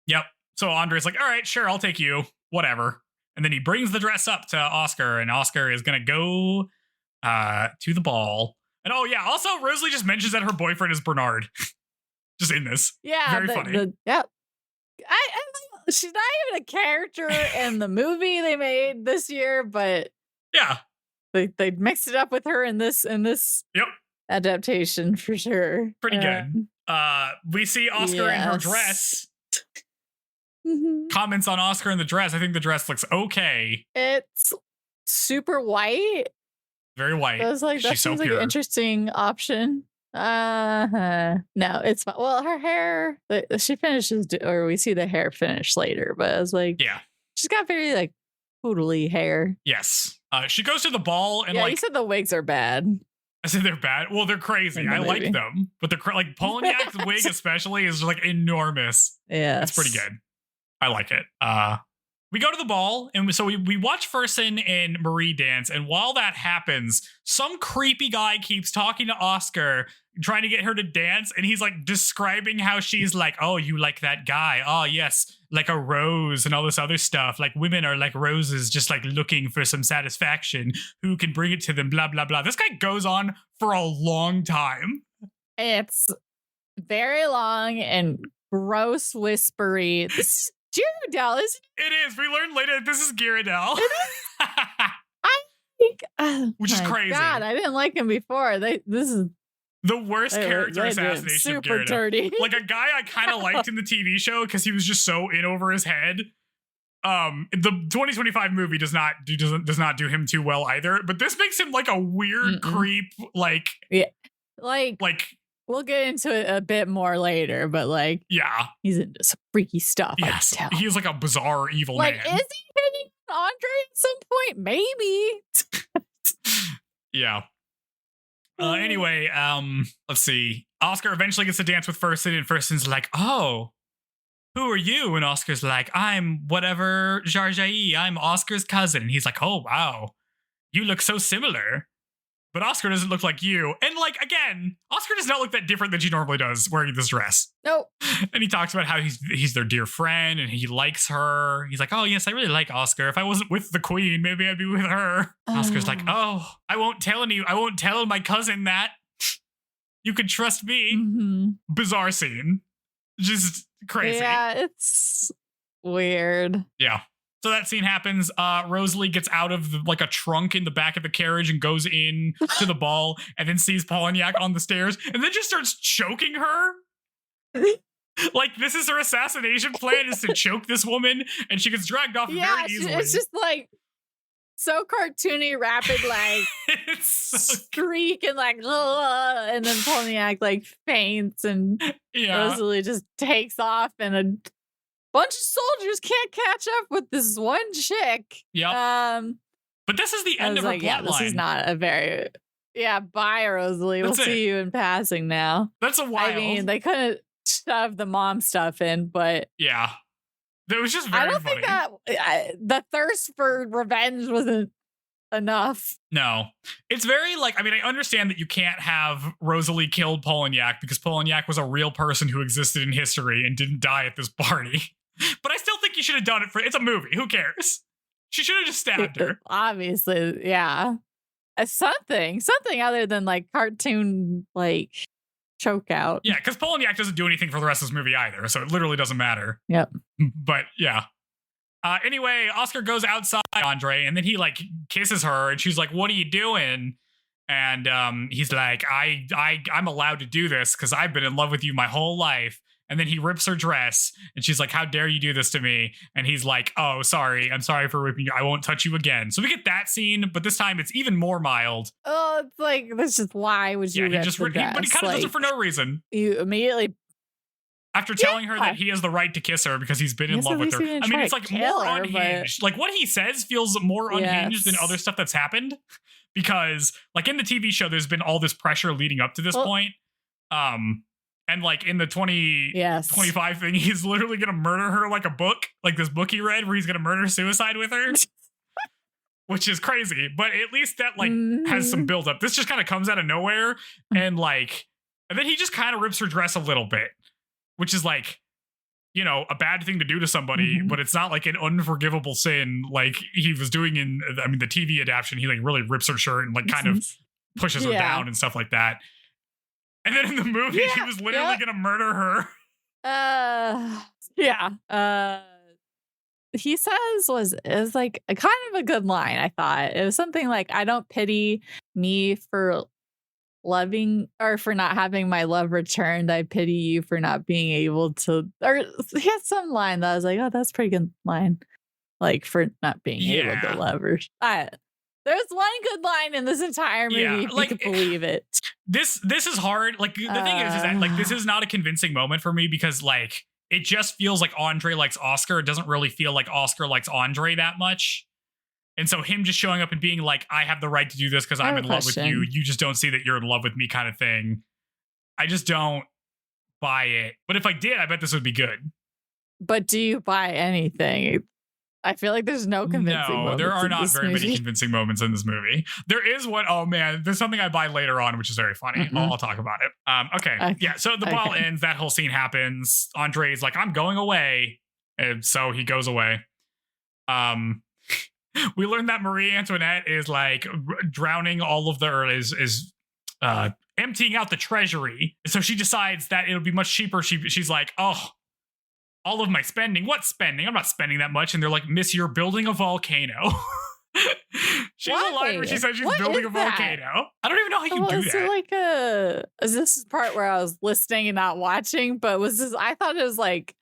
Yep. So Andre's like, all right, sure, I'll take you. Whatever. And then he brings the dress up to Oscar, and Oscar is going to go to the ball. And oh, yeah, also Rosalie just mentions that her boyfriend is Bernard. Just in this. Yeah. Very funny. Yep. She's not even a character in the movie they made this year, but yeah, they mixed it up with her in this yep. adaptation for sure. Pretty good. We see Oscar in her dress. Comments on Oscar in the dress. I think the dress looks okay. It's super white. Very white. I was like, that She's seems so like pure. an interesting option. No, it's fine. Well, her hair, she finishes, or we see the hair finish later, but I was like, yeah, she's got very like poodly hair. Yes. She goes to the ball and you said the wigs are bad. I said they're bad. Well, they're crazy. I like them, but they're like Polniak's wig especially is like enormous. Yeah, it's pretty good. I like it. We go to the ball, and so we watch Fersen and Marie dance, and while that happens, some creepy guy keeps talking to Oscar, trying to get her to dance, and he's like describing how she's like, oh, you like that guy? Oh, yes, like a rose and all this other stuff. Like women are like roses, just like looking for some satisfaction. Who can bring it to them? Blah, blah, blah. This guy goes on for a long time. It's very long and gross whispery. This is Gyarradel, isn't it? It is. We learned later that this is Gyarradel. Which is crazy. God, I didn't like him before. This is the worst character assassination super of Gyarradel. dirty. Like a guy I kind of liked in the TV show because he was just so in over his head. The 2025 movie does not do him too well either. But this makes him like a weird creep. Like we'll get into it a bit more later, but like, yeah, he's into some freaky stuff. Yes, he's like a bizarre evil man. Like, is he hitting Andre at some point? Maybe. Yeah. Anyway, let's see. Oscar eventually gets to dance with Fersen, and Fersen's like, "Oh, who are you?" And Oscar's like, "I'm whatever Jar Jai. I'm Oscar's cousin." And he's like, "Oh wow, you look so similar." But Oscar doesn't look like you. And like, again, Oscar does not look that different than she normally does wearing this dress. Nope. And he talks about how he's their dear friend and he likes her. He's like, oh, yes, I really like Oscar. If I wasn't with the queen, maybe I'd be with her. Oscar's like, oh, I won't tell my cousin that. You can trust me. Mm-hmm. Bizarre scene. Just crazy. Yeah, it's weird. Yeah. So that scene happens. Rosalie gets out of like a trunk in the back of the carriage and goes in to the ball, and then sees Polniak on the stairs, and then just starts choking her. Like, this is her assassination plan, is to choke this woman, and she gets dragged off very easily. It's just like so cartoony, rapid, like streak and like, and then Polniak like faints, and Rosalie just takes off, and a bunch of soldiers can't catch up with this one chick. Yep. But this is the end of her plot this line. is not a very... Yeah, bye, Rosalie. We'll see you in passing now. That's a while. I mean, they couldn't shove the mom stuff in, but... Yeah. That was just very funny. I don't think that... the thirst for revenge wasn't enough. No. It's very like... I mean, I understand that you can't have Rosalie killed Polniak because Polniak was a real person who existed in history and didn't die at this party. But I still think you should have done it for... It's a movie. Who cares? She should have just stabbed her. Obviously, yeah. Something other than like cartoon, like choke out. Yeah, because Polniak doesn't do anything for the rest of this movie either, so it literally doesn't matter. Yep. But yeah. Anyway, Oscar goes outside Andre, and then he like kisses her, and she's like, "What are you doing?" And he's like, I'm allowed to do this because I've been in love with you my whole life. And then he rips her dress and she's like, how dare you do this to me? And he's like, oh, sorry. I'm sorry for ripping you. I won't touch you again. So we get that scene, but this time it's even more mild. Oh, it's like, that's just, why would you rip the dress? But he kind of does it for no reason. You immediately... After telling her that he has the right to kiss her because he's been in love with her. I mean, it's like more unhinged. Like what he says feels more unhinged than other stuff that's happened. Because like in the TV show, there's been all this pressure leading up to this point. And like in the 25 thing, he's literally going to murder her like a book, like this book he read where he's going to murder suicide with her, which is crazy. But at least that like has some build up. This just kind of comes out of nowhere. And then he just kind of rips her dress a little bit, which is like, you know, a bad thing to do to somebody, but it's not like an unforgivable sin like he was doing in, I mean, the TV adaptation. He like really rips her shirt and like kind of pushes her down and stuff like that. And then in the movie, he was literally going to murder her. He says is like a kind of a good line, I thought. It was something like, I don't pity me for loving or for not having my love returned. I pity you for not being able to, or he had some line that I was like, oh, that's a pretty good line. Like for not being able to love her. There's one good line in this entire movie, if you could believe it. This is hard. Like the thing is that like this is not a convincing moment for me because like it just feels like Andre likes Oscar. It doesn't really feel like Oscar likes Andre that much. And so him just showing up and being like, I have the right to do this because I'm in love with you. You just don't see that you're in love with me kind of thing. I just don't buy it. But if I did, I bet this would be good. But do you buy anything? I feel like there's no convincing moments. No, there are not very movie. many convincing moments in this movie. There is one. Oh, man. There's something I buy later on, which is very funny. I'll talk about it. Okay. Yeah. So the ball ends. That whole scene happens. Andre's like, I'm going away. And so he goes away. We learned that Marie Antoinette is like drowning all of the, or is emptying out the treasury. So she decides that it'll be much cheaper. She's like, oh, all of my spending. What spending? I'm not spending that much. And they're like, miss, you're building a volcano. She's a line where she says she's building a volcano. I don't even know how you do that. So like is this part where I was listening and not watching, but was this, I thought it was like,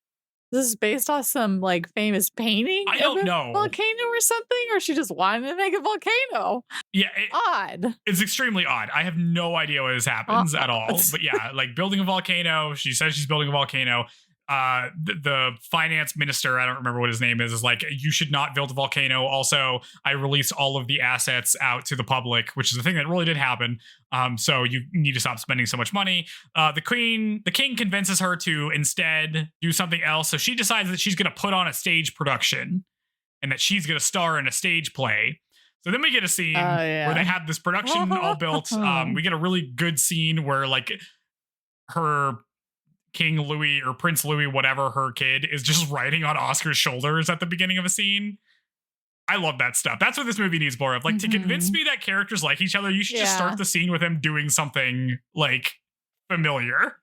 this is based off some like famous painting. I don't know. Volcano or something, or she just wanted to make a volcano. Yeah. Odd. It's extremely odd. I have no idea why this happens at all. But yeah, like building a volcano. She says she's building a volcano. The finance minister, I don't remember what his name is like, you should not build a volcano. Also, I released all of the assets out to the public, which is the thing that really did happen. So you need to stop spending so much money. The king convinces her to instead do something else. So she decides that she's going to put on a stage production and that she's going to star in a stage play. So then we get a scene where they have this production all built. We get a really good scene where like her King Louis or Prince Louis, whatever her kid, is just riding on Oscar's shoulders at the beginning of a scene. I love that stuff. That's what this movie needs more of. Like to convince me that characters like each other, you should just start the scene with him doing something like familiar.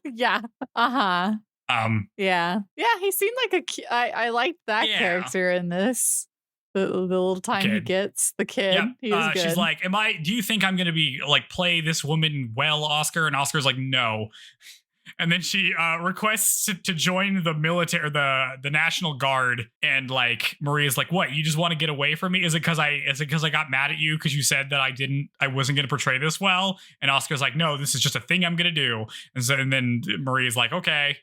Yeah. Yeah. He seemed like I liked that character in this. The little time he gets, the kid. Yep. He was good. She's like, do you think I'm going to be like, play this woman well, Oscar? And Oscar's like, no. And then she requests to join the military, the National Guard. And like, Maria's like, what? You just want to get away from me? Is it because I got mad at you because you said that I wasn't going to portray this well? And Oscar's like, no, this is just a thing I'm going to do. And then Maria's like, okay,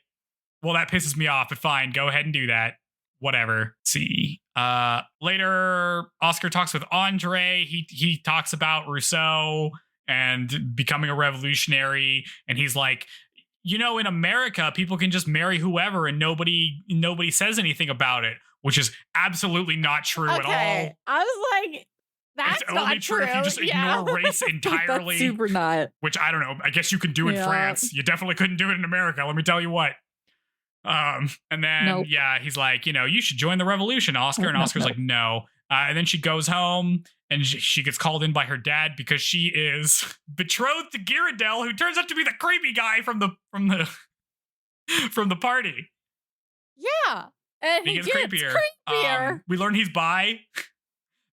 well, that pisses me off, but fine, go ahead and do that. Whatever. See. Later, Oscar talks with Andre. He talks about Rousseau and becoming a revolutionary. And he's like, you know, in America, people can just marry whoever and nobody says anything about it, which is absolutely not true at all. I was like, that's it's only true if you just ignore race entirely. That's super not. Which I don't know. I guess you can do in France. You definitely couldn't do it in America. Let me tell you what. And then he's like, you know, you should join the revolution, Oscar. And Oscar's like, no. And then she goes home and she gets called in by her dad because she is betrothed to Girardel, who turns out to be the creepy guy from the party. Yeah. And he gets creepier. We learn he's bi.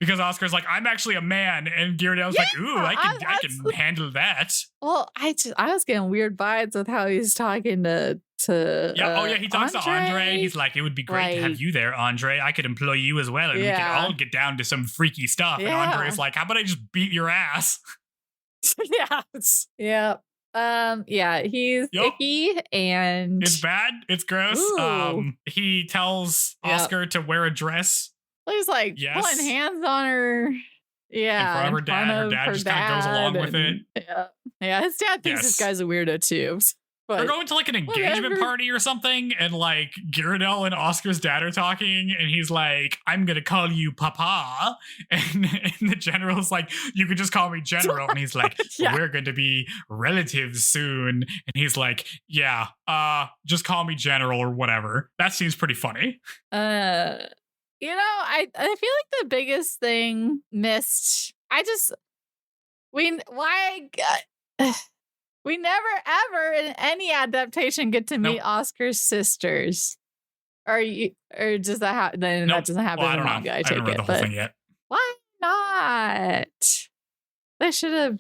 Because Oscar's like, I'm actually a man, and Gyarados like, ooh, I can handle that. Well, I was getting weird vibes with how he's talking to he talks to Andre. He's like, it would be great to have you there, Andre. I could employ you as well, and we could all get down to some freaky stuff. And Andre's like, how about I just beat your ass? He's icky and it's bad. It's gross. Ooh. He tells Oscar to wear a dress. He's like putting hands on her. Yeah. In front of her dad. Her dad just kind of goes along with it. Yeah. His dad thinks this guy's a weirdo too. But they're going to like an engagement party or something, and like Gyarados and Oscar's dad are talking, and he's like, I'm gonna call you Papa. And the general's like, you could just call me General. And he's like, we're going to be relatives soon. And he's like, just call me General or whatever. That seems pretty funny. I feel like the biggest thing missed. We never ever in any adaptation get to meet Oscar's sisters. Or does that happen? Then that doesn't happen in the manga. I haven't read the whole thing yet. Why not? They should have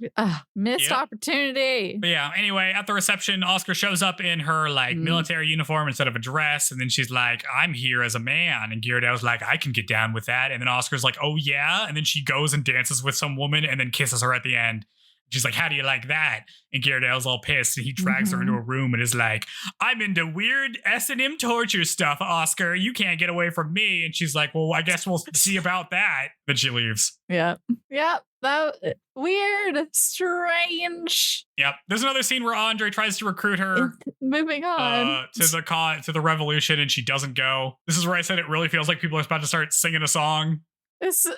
missed opportunity. But yeah, anyway, at the reception, Oscar shows up in her military uniform instead of a dress. And then she's like, I'm here as a man. And Gyarados like, I can get down with that. And then Oscar's like, oh yeah. And then she goes and dances with some woman and then kisses her at the end. She's like, how do you like that? And Gyarados all pissed, and he drags her into a room and is like, I'm into weird S&M torture stuff, Oscar. You can't get away from me. And she's like, well, I guess we'll see about that. Then she leaves. Yep. That weird, strange. Yep. There's another scene where Andre tries to recruit her. Moving on. To the revolution, and she doesn't go. This is where I said it really feels like people are about to start singing a song. This isn't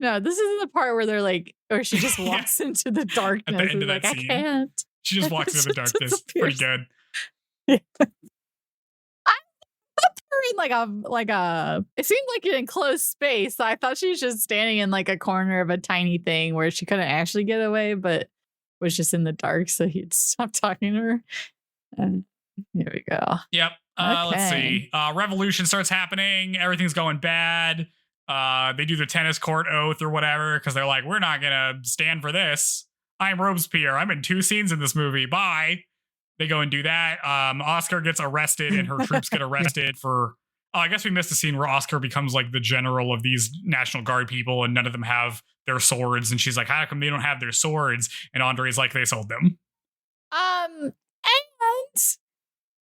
the part where they're like, or she just walks into the darkness. At the end of that scene. I can't. She just walks into the darkness. It's pretty good. I thought they were in it seemed like an enclosed space. I thought she was just standing in like a corner of a tiny thing where she couldn't actually get away, but was just in the dark, so he'd stop talking to her. And here we go. Yep. Let's see. Revolution starts happening. Everything's going bad. They do the tennis court oath or whatever because they're like, we're not gonna stand for this. I'm Robespierre. I'm in 2 scenes in this movie. Bye. They go and do that. Oscar gets arrested and her troops get arrested for. I guess we missed the scene where Oscar becomes like the general of these National Guard people, and none of them have their swords. And she's like, how come they don't have their swords? And Andre's like, they sold them. And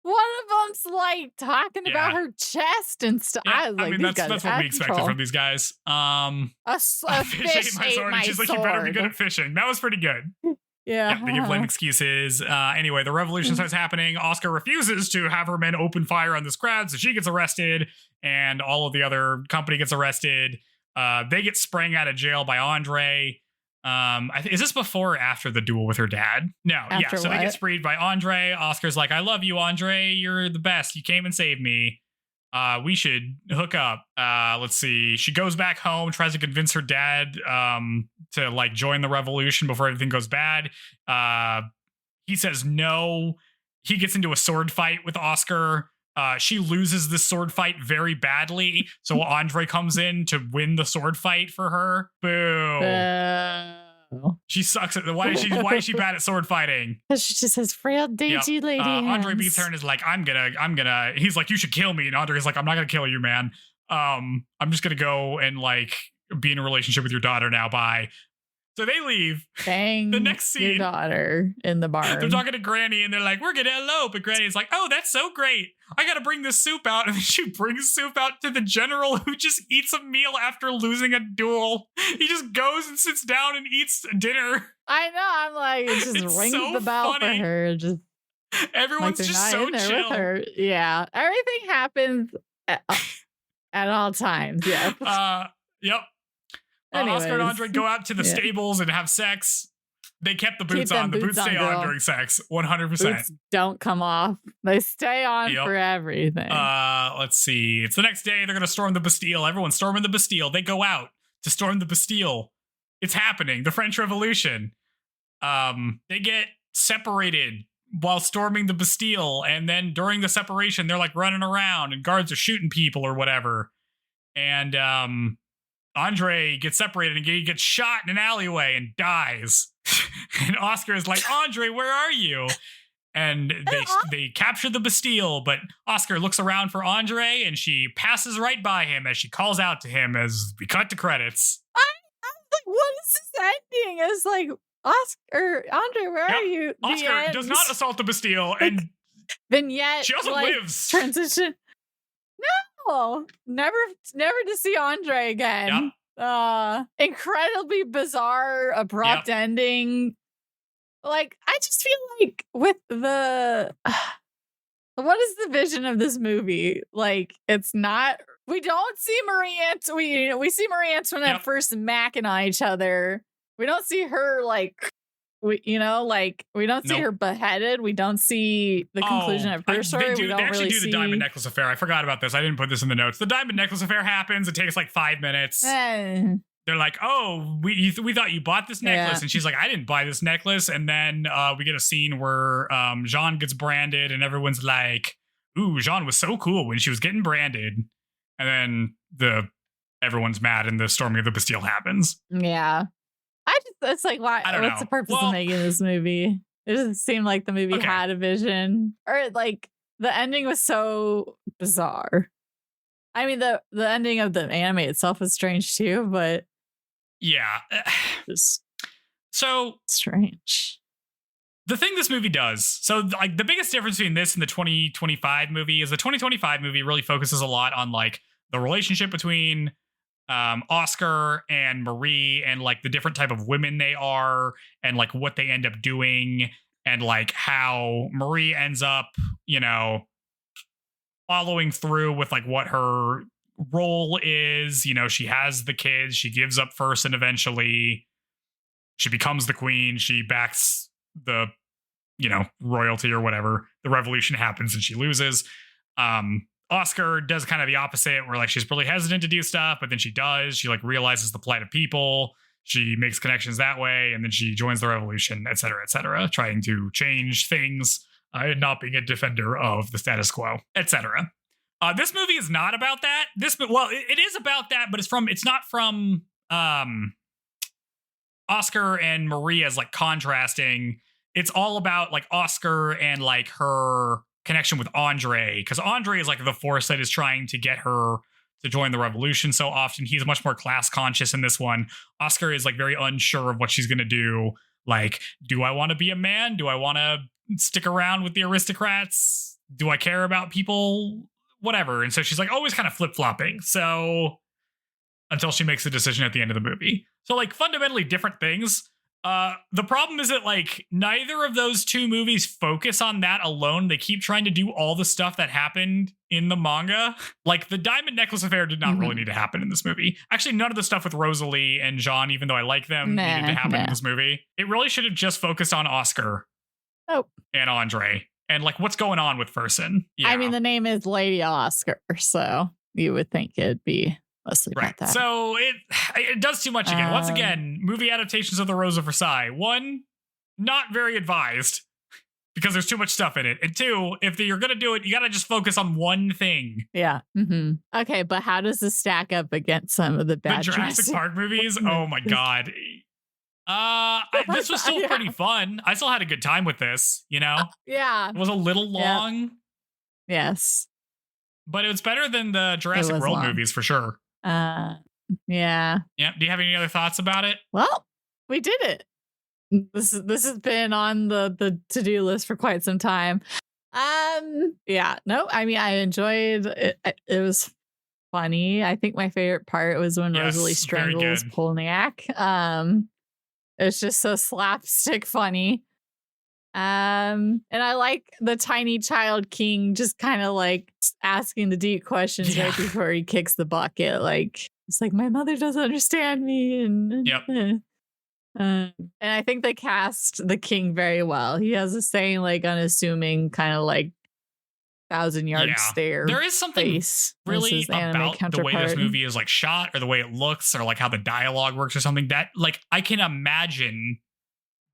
one of them's like talking about her chest and stuff. Yeah, that's what we expected from these guys. A fish ate my and she's like, you better be good at fishing. That was pretty good. Yeah. They give lame excuses. Anyway, the revolution starts happening. Oscar refuses to have her men open fire on this crowd, so she gets arrested, and all of the other company gets arrested. They get sprang out of jail by Andre. Is this before or after the duel with her dad? No, after so what? they get spreed by Andre. Oscar's like, I love you, Andre. You're the best. You came and saved me. We should hook up. Let's see. She goes back home, tries to convince her dad to like join the revolution before everything goes bad. He says no. He gets into a sword fight with Oscar. She loses this sword fight very badly, so Andre comes in to win the sword fight for her. Boo! She sucks at why is she bad at sword fighting? Because she just has frail, dainty lady hands. Andre beats her and is like, I'm gonna. He's like, you should kill me, and Andre's like, I'm not gonna kill you, man. I'm just gonna go and like be in a relationship with your daughter now. Bye. So they leave. Bang the next scene, your daughter in the barn. They're talking to Granny and they're like, we're gonna elope. And Granny's like, oh, that's so great. I gotta bring this soup out. And then she brings soup out to the general who just eats a meal after losing a duel. He just goes and sits down and eats dinner. I know. I'm like, it just rings so the bell funny. For her. Just everyone's like just so chill. With her. Yeah. Everything happens at all times. Yeah. Yep. Oscar and Andre go out to the stables and have sex. They kept the boots on. The boots stay on during sex. 100%. Boots don't come off. They stay on for everything. Let's see. It's the next day. They're going to storm the Bastille. Everyone's storming the Bastille. They go out to storm the Bastille. It's happening. The French Revolution. They get separated while storming the Bastille. And then during the separation, they're like running around and guards are shooting people or whatever. And Andre gets separated and he gets shot in an alleyway and dies. And Oscar is like, Andre, where are you? And they capture the Bastille, but Oscar looks around for Andre and she passes right by him as she calls out to him as we cut to credits. I'm like, what is this ending? It's like, Oscar, Andre, where are you? Oscar does not assault the Bastille, and vignette. she also lives. Transition. No, never to see Andre again. Incredibly bizarre, abrupt ending. Like, I just feel like with the what is the vision of this movie? Like, it's not. We don't see Marie Antoinette. We see Marie Antoinette first macking on each other. We don't see her like. We don't see her beheaded. We don't see the conclusion of her story. They actually do the Diamond Necklace Affair. I forgot about this. I didn't put this in the notes. The Diamond Necklace Affair happens. It takes like 5 minutes. They're like, oh, we thought you bought this necklace. And she's like, I didn't buy this necklace. And then we get a scene where Jean gets branded and everyone's like, ooh, Jean was so cool when she was getting branded. And then everyone's mad and the storming of the Bastille happens. Yeah. It's like, why? What's the purpose of making this movie? It doesn't seem like the movie had a vision, or like the ending was so bizarre. I mean, the ending of the anime itself was strange too, but just so strange. The thing this movie does, so like the biggest difference between this and the 2025 movie is the 2025 movie really focuses a lot on like the relationship between Oscar and Marie and like the different type of women they are and like what they end up doing and like how Marie ends up, following through with like what her role is. She has the kids, she gives up first and eventually she becomes the queen. She backs the, royalty or whatever. The revolution happens and she loses. Oscar does kind of the opposite where like she's really hesitant to do stuff, but then she does. She like realizes the plight of people. She makes connections that way. And then she joins the revolution, et cetera, trying to change things and not being a defender of the status quo, etc. This movie is not about that. It is about that, but it's not from Oscar and Marie as like contrasting. It's all about like Oscar and like her connection with Andre, because Andre is like the force that is trying to get her to join the revolution so often. He's much more class conscious in this one. Oscar is like very unsure of what she's going to do. Like, do I want to be a man? Do I want to stick around with the aristocrats? Do I care about people? Whatever. And so she's like always kind of flip-flopping. So until she makes a decision at the end of the movie. So like fundamentally different things. The problem is that like neither of those two movies focus on that alone. They keep trying to do all the stuff that happened in the manga. Like the Diamond Necklace Affair did not really need to happen in this movie. Actually, none of the stuff with Rosalie and Jean, even though I like them, needed to happen in this movie. It really should have just focused on Oscar and Andre and like what's going on with Fersen. Yeah. I mean, the name is Lady Oscar, so you would think it'd be mostly about that. So it does too much again. Once again, movie adaptations of The Rose of Versailles. One, not very advised because there's too much stuff in it. And two, if you're going to do it, you got to just focus on one thing. Yeah. Mm-hmm. Okay, but how does this stack up against some of the bad Jurassic Park movies? Oh my God. This was still pretty fun. I still had a good time with this, Yeah. It was a little long. Yes. But it was better than the Jurassic World movies for sure. Yeah. Yeah. Do you have any other thoughts about it? Well, we did it. This has been on the to-do list for quite some time. Yeah. No, I mean, I enjoyed it. It was funny. I think my favorite part was when Rosalie strangles Polniak. It's just so slapstick funny. And I like the tiny child king just kind of like asking the deep questions right before he kicks the bucket. Like, it's like, my mother doesn't understand me. And I think they cast the king very well. He has the same like unassuming kind of like 1,000-yard stare. There is something really about the way this movie is like shot or the way it looks or like how the dialogue works or something that like I can imagine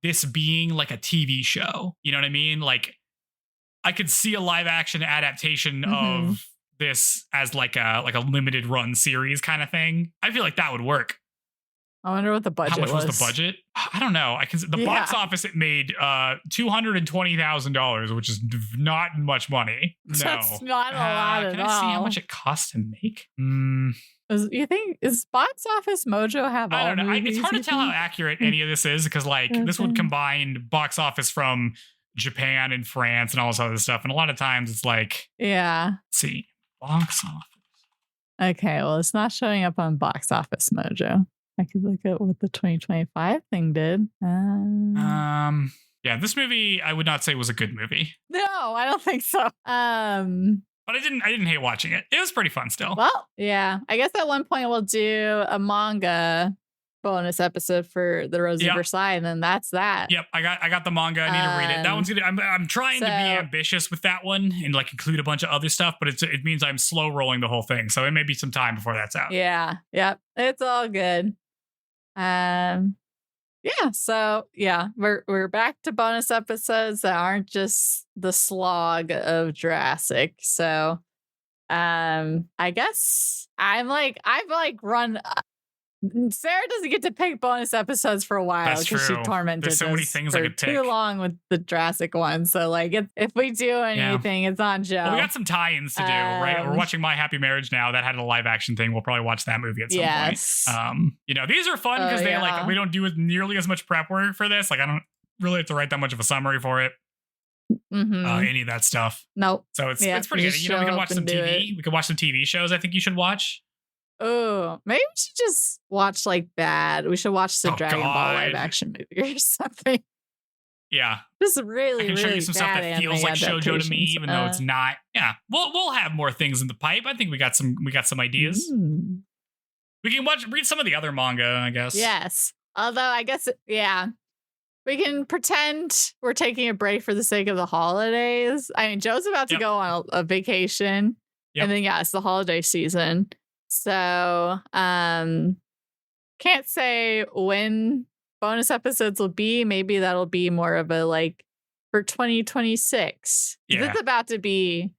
this being like a TV show. You know what I mean? Like I could see a live action adaptation of this as like a limited run series kind of thing. I feel like that would work. I wonder what the budget How much was the budget? I don't know. The box office, it made $220,000, which is not much money. No. That's not a lot at all. Can I see how much it cost to make? You think, is Box Office Mojo have all I don't know. It's movies, hard to you tell how think? accurate any of this is because like this would combine box office from Japan and France and all this other stuff. And a lot of times it's like, Yeah. let's see, box office. Okay, well, it's not showing up on Box Office Mojo. I could look at what the 2025 thing did. Yeah, this movie I would not say was a good movie, No, I don't think so. but I didn't hate watching it. It was pretty fun still. Well, yeah. I guess at one point we'll do a manga bonus episode for The Rose of Versailles, and then that's that. Yep, I got the manga. I need to read it. That one's gonna. I'm trying to be ambitious with that one and like include a bunch of other stuff, but it means I'm slow rolling the whole thing, so it may be some time before that's out. Yeah. Yep. It's all good. Yeah. So yeah, we're back to bonus episodes that aren't just the slog of Jurassic. So, I guess I've run. Sarah doesn't get to pick bonus episodes for a while because she tormented There's so many things I for could take. too long with the Jurassic one. So like, if we do anything, it's on Joe. Well, we got some tie-ins to do, right? We're watching My Happy Marriage now. That had a live action thing. We'll probably watch that movie at some point. These are fun because we don't do nearly as much prep work for this. Like I don't really have to write that much of a summary for it. Any of that stuff. Nope. So it's pretty good. We can watch some TV. We can watch some TV shows. I think you should watch. Oh, maybe we should just watch like bad. We should watch the Dragon Ball live action movie or something. Yeah. Just really, I can show you some stuff that feels like shoujo to me, even though it's not. Yeah. We'll have more things in the pipe. I think we got some ideas. We can read some of the other manga, I guess. Yes. Although I guess we can pretend we're taking a break for the sake of the holidays. I mean, Joe's about to go on a vacation. And then it's the holiday season. So, can't say when bonus episodes will be. Maybe that'll be more of a like for 2026. Yeah. It's about to be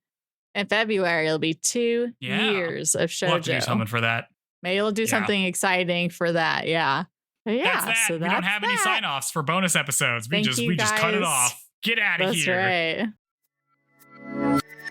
in February. It'll be 2 years of shoujo. We'll have to do something for that. Maybe we'll do something exciting for that. Yeah. But yeah. That's that. So we don't have any sign-offs for bonus episodes. We just cut it off. Get out of here. That's right.